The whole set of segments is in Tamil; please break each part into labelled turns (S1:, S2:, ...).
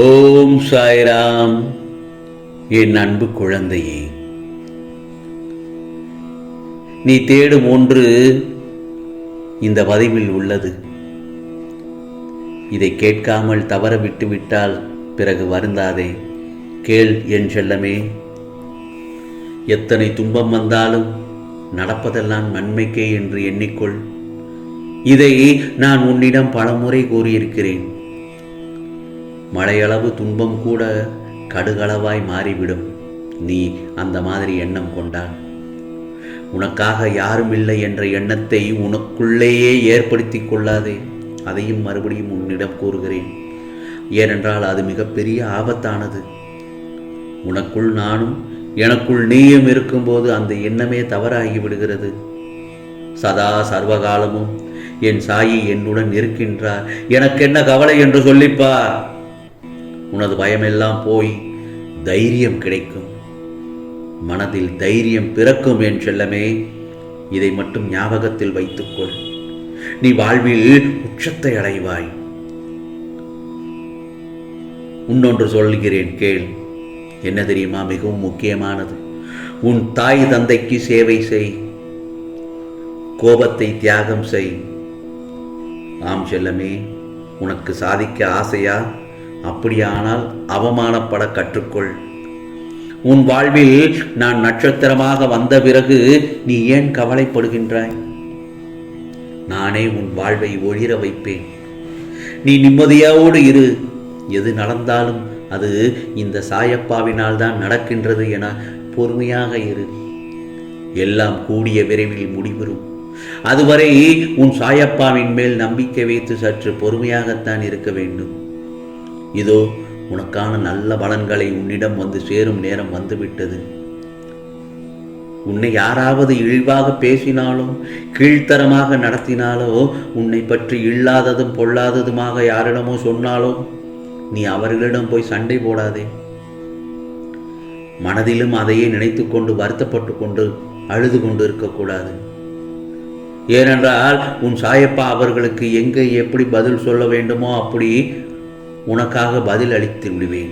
S1: ஓம் சாய்ராம். என் அன்பு குழந்தையே, நீ தேடும் ஒன்று இந்த பதிவில் உள்ளது. இதை கேட்காமல் தவற விட்டுவிட்டால் பிறகு வருந்தாதே. கேள் என் செல்லமே. எத்தனை துன்பம் வந்தாலும் நடப்பதெல்லாம் நன்மைக்கே என்று எண்ணிக்கொள். இதை நான் உன்னிடம் பலமுறை கூறியிருக்கிறேன். மழையளவு துன்பம் கூட கடுகளவாய் மாறிவிடும் நீ அந்த மாதிரி எண்ணம் கொண்டால். உனக்காக யாரும் இல்லை என்ற எண்ணத்தை உனக்குள்ளேயே ஏற்படுத்தி கொள்ளாதே. அதையும் மறுபடியும் உன்னிடம் கூறுகிறேன். ஏனென்றால் அது மிகப்பெரிய ஆபத்தானது. உனக்குள் நானும் எனக்குள் நீயும் இருக்கும்போது அந்த எண்ணமே தவறாகி விடுகிறது. சதா சர்வகாலமும் என் சாயி என்னுடன் இருக்கின்றார், எனக்கு என்ன கவலை என்று சொல்லிப்பார். உனது பயமெல்லாம் போய் தைரியம் கிடைக்கும். மனதில் தைரியம் பிறக்கும் என் செல்லமே. இதை மட்டும் ஞாபகத்தில் வைத்துக்கொள். நீ வாழ்வில் உச்சத்தை அடைவாய். இன்னொன்று சொல்கிறேன், கேள். என்ன தெரியுமா? மிகவும் முக்கியமானது. உன் தாய் தந்தைக்கு சேவை செய். கோபத்தை தியாகம் செய். ஆம் செல்லமே, உனக்கு சாதிக்க ஆசையா? அப்படியானால் அவமானப்பட கற்றுக்கொள். உன் வாழ்வில் நான் நட்சத்திரமாக வந்த பிறகு நீ ஏன் கவலைப்படுகின்றாய்? நானே உன் வாழ்வை ஒளிர வைப்பேன். நீ நிம்மதியோடு இரு. எது நடந்தாலும் அது இந்த சாயப்பாவினால் தான் நடக்கின்றது என பொறுமையாக இரு. எல்லாம் கூடிய விரைவில் முடிவரும். அதுவரை உன் சாயப்பாவின் மேல் நம்பிக்கை வைத்து சற்று பொறுமையாகத்தான் இருக்க வேண்டும். இதோ உனக்கான நல்ல பலன்களை உன்னிடம் வந்து சேரும் நேரம் வந்துவிட்டது. உன்னை யாராவது இழிவாக பேசினாலோ கீழ்த்தரமாக நடத்தினாலோ, உன்னை பற்றி இல்லாததும் பொல்லாததுமாக யாரிடமோ சொன்னாலோ, நீ அவர்களிடம் போய் சண்டை போடாதே. மனதிலும் அதையே நினைத்து கொண்டு வருத்தப்பட்டு கொண்டு அழுது கொண்டு இருக்கக்கூடாது. ஏனென்றால் உன் சாயப்பா அவர்களுக்கு எங்கே எப்படி பதில் சொல்ல வேண்டுமோ அப்படி உனக்காக பதில் அளித்து விடுவேன்.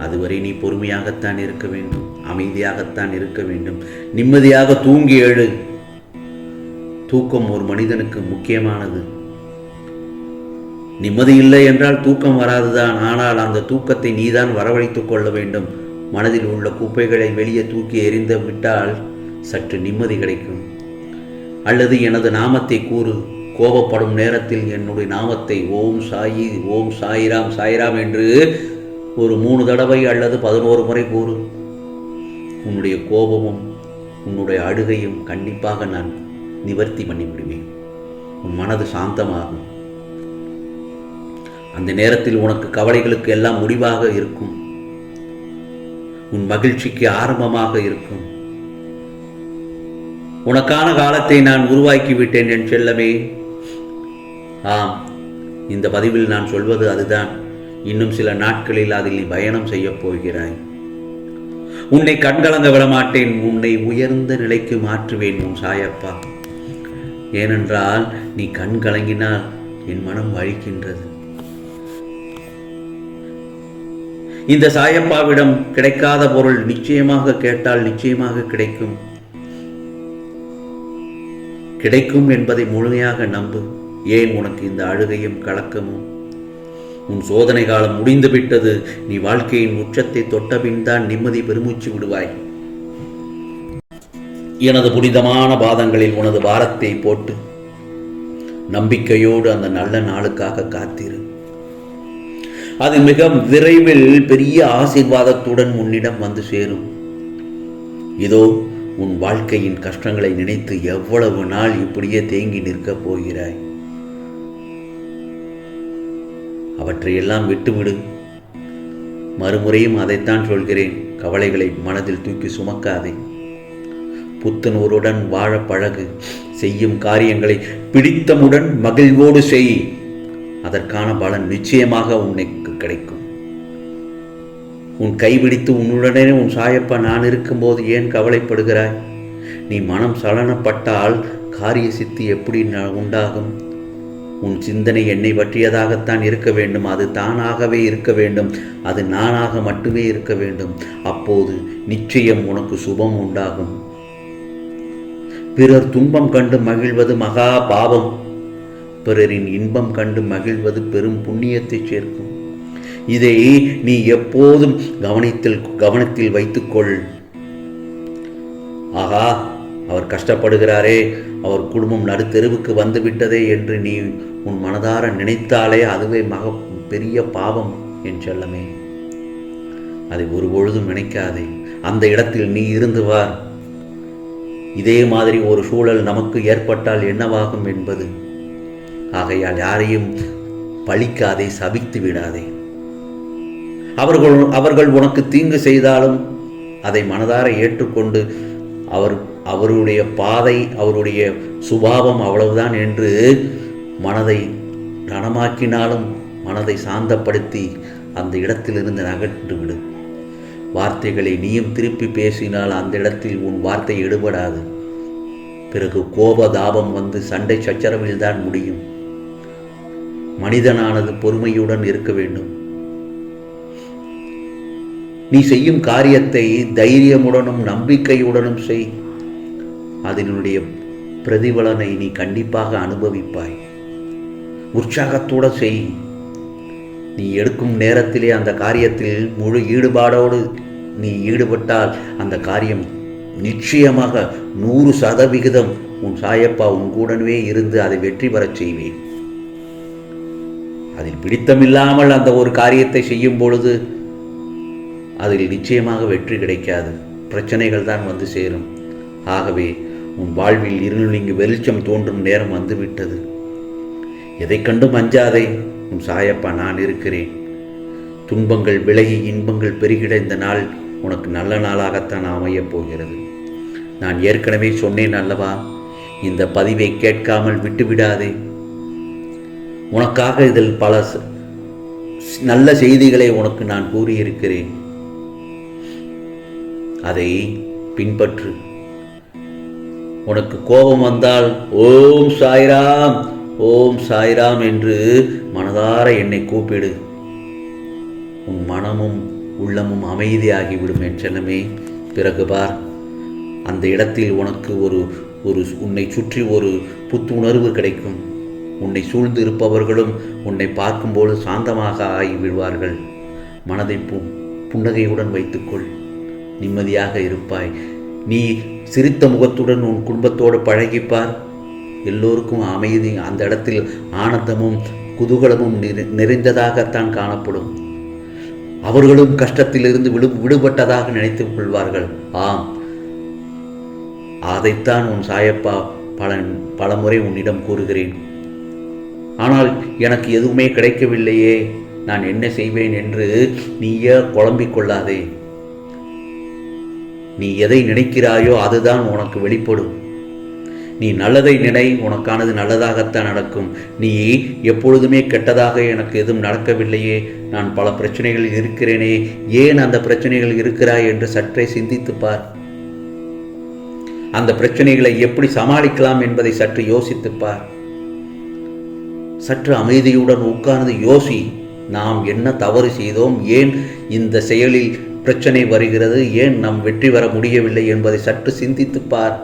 S1: அதுவரை நீ பொறுமையாகத்தான் இருக்க வேண்டும், அமைதியாகத்தான் இருக்க வேண்டும், நிம்மதியாக தூங்கி எழு. தூக்கம் ஒரு மனிதனுக்கு முக்கியமானது. நிம்மதி இல்லை என்றால் தூக்கம் வராதுதான். ஆனால் அந்த தூக்கத்தை நீதான் வரவழைத்துக் கொள்ள வேண்டும். மனதில் உள்ள குப்பைகளை வெளியே தூக்கி எறிந்து விட்டால் சற்று நிம்மதி கிடைக்கும். அல்லது எனது நாமத்தை கூறு. கோபப்படும் நேரத்தில் என்னுடைய நாமத்தை ஓம் சாயி, ஓம் சாய்ராம், சாய்ராம் என்று ஒரு 3 தடவை அல்லது 11 முறை கூறு. உன்னுடைய கோபமும் உன்னுடைய அழுகையும் கண்டிப்பாக நான் நிவர்த்தி பண்ணிவிடுவேன். உன் மனது சாந்தமாகும். அந்த நேரத்தில் உனக்கு கவலைகளுக்கு எல்லாம் முடிவாக இருக்கும். உன் மகிழ்ச்சிக்கு ஆரம்பமாக இருக்கும். உனக்கான காலத்தை நான் உருவாக்கி விட்டேன் என் செல்லமே. ஆம், இந்த பதிவில் நான் சொல்வது அதுதான். இன்னும் சில நாட்களில் அதில் நீ பயணம் செய்யப் போகிறாய். உன்னை கண்கலங்க விடமாட்டேன். உன்னை உயர்ந்த நிலைக்கு மாற்றுவேன் உன் சாயப்பா. ஏனென்றால் நீ கண் கலங்கினால் என் மனம் வழிக்கின்றது. இந்த சாயப்பாவிடம் கிடைக்காத பொருள் நிச்சயமாக கேட்டால் நிச்சயமாக கிடைக்கும். கிடைக்கும் என்பதை முழுமையாக நம்பு. ஏன் உனக்கு இந்த அழுகையும் கலக்கமும்? உன் சோதனை காலம் முடிந்து விட்டது. நீ வாழ்க்கையின் உச்சத்தை தொட்டபின் தான் நிம்மதி பெருமூச்சு விடுவாய். எனது புனிதமான பாதங்களில் உனது பாரத்தை போட்டு நம்பிக்கையோடு அந்த நல்ல நாளுக்காக காத்திரு. அது மிக விரைவில் பெரிய ஆசீர்வாதத்துடன் உன்னிடம் வந்து சேரும். இதோ உன் வாழ்க்கையின் கஷ்டங்களை நினைத்து எவ்வளவு நாள் இப்படியே தேங்கி நிற்கப் போகிறாய்? அவற்றையெல்லாம் விட்டுவிடு. மறுமுறையும் அதைத்தான் சொல்கிறேன். கவலைகளை மனதில் தூக்கி சுமக்காதே. புத்துணர்வுடன் வாழ பழகு. செய்யும் காரியங்களை பிடித்தமுடன் மகிழ்வோடு செய். அதற்கான பலன் நிச்சயமாக உனக்கு கிடைக்கும். உன் கைபிடித்து உன்னுடனே உன் சாயப்பா நான் இருக்கும்போது ஏன் கவலைப்படுகிறாய்? நீ மனம் சலனப்பட்டால் காரிய சித்தி எப்படி உண்டாகும்? உன் சிந்தனை என்னை பற்றியதாகத்தான் இருக்க வேண்டும். அது தானாகவே இருக்க வேண்டும். அது நானாக மட்டுமே இருக்க வேண்டும். அப்போது நிச்சயம் உனக்கு சுபம் உண்டாகும். பிறர் துன்பம் கண்டு மகிழ்வது மகா பாவம். பிறரின் இன்பம் கண்டு மகிழ்வது பெரும் புண்ணியத்தை சேர்க்கும். இதை நீ எப்போதும் கவனத்தில் வைத்துக்கொள். ஆகா, அவர் கஷ்டப்படுகிறாரே, அவர் குடும்பம் நடுத்தெருவுக்கு வந்துவிட்டதே என்று நீ உன் மனதார நினைத்தாலே அதுவே பெரிய பாவம் என் செல்லமே. அதை ஒருபொழுதும் நினைக்காதே. அந்த இடத்தில் நீ இருந்து வார். இதே மாதிரி ஒரு சூழல் நமக்கு ஏற்பட்டால் என்னவாகும் என்பது. ஆகையால் யாரையும் பழிக்காதே, சபித்து விடாதே. அவர்கள் உனக்கு தீங்கு செய்தாலும் அதை மனதார ஏற்றுக்கொண்டு அவருடைய பாதை, அவருடைய சுபாவம் அவ்வளவுதான் என்று மனதை ரணமாக்கினாலும் மனதை சாந்தப்படுத்தி அந்த இடத்திலிருந்து நகர்ந்து விடு. வார்த்தைகளை நீயும் திருப்பி பேசினால் அந்த இடத்தில் உன் வார்த்தை எடுபடாது. பிறகு கோபதாபம் வந்து சண்டை சச்சரவில் தான் முடியும். மனிதனானது பொறுமையுடன் இருக்க வேண்டும். நீ செய்யும் காரியத்தை தைரியமுடனும் நம்பிக்கையுடனும் செய். அதனுடைய பிரதிபலனை நீ கண்டிப்பாக அனுபவிப்பாய். உற்சாகத்தோடு செய். நீ எடுக்கும் நேரத்திலே அந்த காரியத்தில் முழு ஈடுபாடோடு நீ ஈடுபட்டால் அந்த காரியம் நிச்சயமாக 100% உன் சாயப்பா உன் கூடவே இருந்து அதை வெற்றி பெறச் செய்வேன். அதில் பிடித்தமில்லாமல் அந்த ஒரு காரியத்தை செய்யும் பொழுது அதில் நிச்சயமாக வெற்றி கிடைக்காது. பிரச்சனைகள் தான் வந்து சேரும். ஆகவே உன் வாழ்வில் இருள் நீங்கி வெளிச்சம் தோன்றும் நேரம் வந்துவிட்டது. எதை கண்டும் அஞ்சாதே. உன் சாயப்பா நான் இருக்கிறேன். துன்பங்கள் விலகி இன்பங்கள் பெருகிட இந்த நாள் உனக்கு நல்ல நாளாகத்தான் அமையப் போகிறது. நான் ஏற்கனவே சொன்னேன் அல்லவா, இந்த பதிவை கேட்காமல் விட்டுவிடாதே. உனக்காக இதில் பல நல்ல செய்திகளை உனக்கு நான் கூறியிருக்கிறேன். அதை பின்பற்று. உனக்கு கோபம் வந்தால் ஓம் சாய்ராம், ஓம் சாய்ராம் என்று மனதார என்னை கூப்பிடு. உன் மனமும் உள்ளமும் அமைதியாகிவிடும் என் செல்லமே. பிறகு பார், அந்த இடத்தில் உனக்கு உன்னை சுற்றி ஒரு புத்துணர்வு கிடைக்கும். உன்னை சூழ்ந்து இருப்பவர்களும் உன்னை பார்க்கும்போது சாந்தமாக ஆகிவிடுவார்கள். மனதை புன்னகையுடன் வைத்துக்கொள். நிம்மதியாக இருப்பாய். நீ சிரித்த முகத்துடன் உன் குடும்பத்தோடு பழகிப்பார். எல்லோருக்கும் அமைதி, அந்த இடத்தில் ஆனந்தமும் குதூகலமும் நிறைந்ததாகத்தான் காணப்படும். அவர்களும் கஷ்டத்திலிருந்து விடுபட்டதாக நினைத்துக் கொள்வார்கள். ஆம், அதைத்தான் உன் சாயப்பா பல முறை உன்னிடம் கூறுகிறேன். ஆனால் எனக்கு எதுவுமே கிடைக்கவில்லையே, நான் என்ன செய்வேன் என்று நீயே குழம்பிக் கொள்ளாதே. நீ எதை நினைக்கிறாயோ அதுதான் உனக்கு வெளிப்படும். நீ நல்லதை நினை, உனக்கானது நல்லதாகத்தான் நடக்கும். நீ எப்பொழுதுமே கெட்டதாக எனக்கு எதுவும் நடக்கவில்லையே, நான் பல பிரச்சனைகளில் இருக்கிறேனே, ஏன் அந்த பிரச்சனைகள் இருக்கிறாய் என்று சற்றே சிந்தித்துப்பார். அந்த பிரச்சனைகளை எப்படி சமாளிக்கலாம் என்பதை சற்று யோசித்துப்பார். சற்று அமைதியுடன் உட்கார்ந்து யோசி. நாம் என்ன தவறு செய்தோம், ஏன் இந்த செயலில் பிரச்சனை வருகிறது, ஏன் நாம் வெற்றி பெற முடியவில்லை என்பதை சற்று சிந்தித்துப்பார்.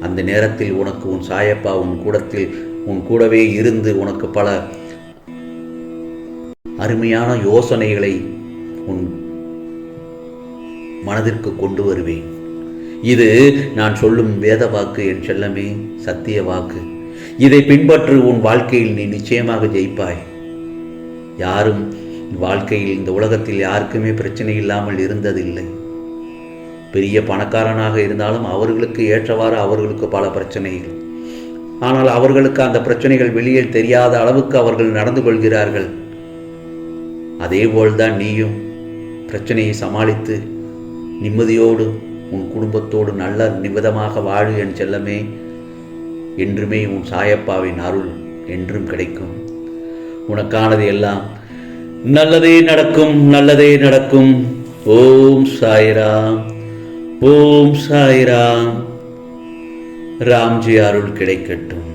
S1: அந்த நேரத்தில் உனக்கு உன் சாயப்பா உன் கூடவே இருந்து உனக்கு பல அருமையான யோசனைகளை உன் மனதிற்கு கொண்டு வருவேன். இது நான் சொல்லும் வேத வாக்கு என் செல்லமே, சத்திய வாக்கு. இதை பின்பற்று. உன் வாழ்க்கையில் நீ நிச்சயமாக ஜெயிப்பாய். யாரும் வாழ்க்கையில் இந்த உலகத்தில் யாருக்குமே பிரச்சனை இல்லாமல் இருந்ததில்லை. பெரிய பணக்காரனாக இருந்தாலும் அவர்களுக்கு ஏற்றவாறு அவர்களுக்கு பல பிரச்சனைகள். ஆனால் அவர்களுக்கு அந்த பிரச்சனைகள் வெளியில் தெரியாத அளவுக்கு அவர்கள் நடந்து கொள்கிறார்கள். அதேபோல்தான் நீயும் பிரச்சனையை சமாளித்து நிம்மதியோடு உன் குடும்பத்தோடு நல்ல நிமிதமாக வாழு என் செல்லமே. என்றுமே உன் சாயப்பாவின் அருள் என்றும் கிடைக்கும். உனக்கானது எல்லாம் நல்லதே நடக்கும், நல்லதே நடக்கும். ஓம் சாய்ராம், ஓம் சாய்ராம். ராம்ஜி அருள் கிடைக்கட்டும்.